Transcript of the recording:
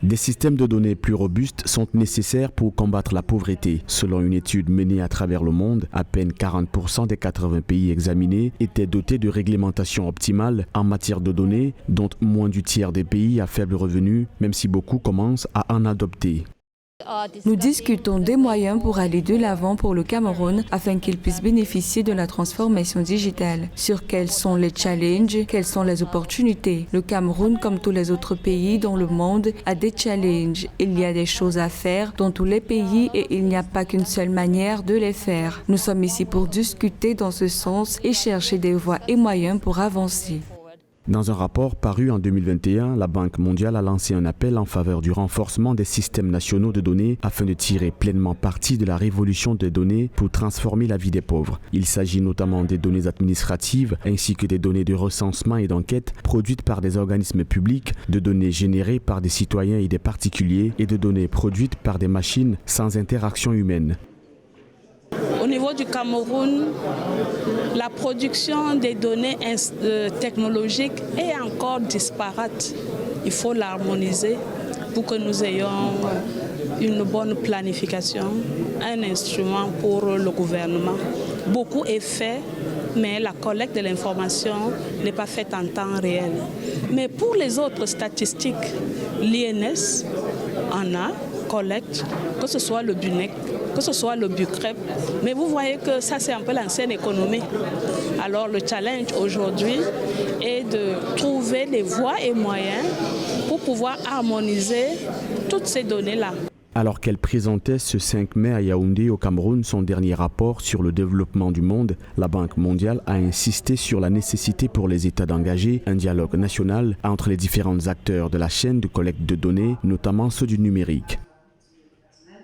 Des systèmes de données plus robustes sont nécessaires pour combattre la pauvreté. Selon une étude menée à travers le monde, à peine 40% des 80 pays examinés étaient dotés de réglementations optimales en matière de données, dont moins du tiers des pays à faible revenu, même si beaucoup commencent à en adopter. Nous discutons des moyens pour aller de l'avant pour le Cameroun afin qu'il puisse bénéficier de la transformation digitale. Sur quels sont les challenges, quelles sont les opportunités. Le Cameroun, comme tous les autres pays dans le monde, a des challenges. Il y a des choses à faire dans tous les pays et il n'y a pas qu'une seule manière de les faire. Nous sommes ici pour discuter dans ce sens et chercher des voies et moyens pour avancer. Dans un rapport paru en 2021, la Banque mondiale a lancé un appel en faveur du renforcement des systèmes nationaux de données afin de tirer pleinement parti de la révolution des données pour transformer la vie des pauvres. Il s'agit notamment des données administratives ainsi que des données de recensement et d'enquête produites par des organismes publics, de données générées par des citoyens et des particuliers et de données produites par des machines sans interaction humaine. Au niveau du Cameroun, la production des données technologiques est encore disparate. Il faut l'harmoniser pour que nous ayons une bonne planification, un instrument pour le gouvernement. Beaucoup est fait, mais la collecte de l'information n'est pas faite en temps réel. Mais pour les autres statistiques, l'INS en a, collecte, que ce soit le BUNEC, que ce soit le BUCREP. Mais vous voyez que ça, c'est un peu l'ancienne économie. Alors le challenge aujourd'hui est de trouver des voies et moyens pour pouvoir harmoniser toutes ces données-là. Alors qu'elle présentait ce 5 mai à Yaoundé au Cameroun son dernier rapport sur le développement du monde, la Banque mondiale a insisté sur la nécessité pour les États d'engager un dialogue national entre les différents acteurs de la chaîne de collecte de données, notamment ceux du numérique.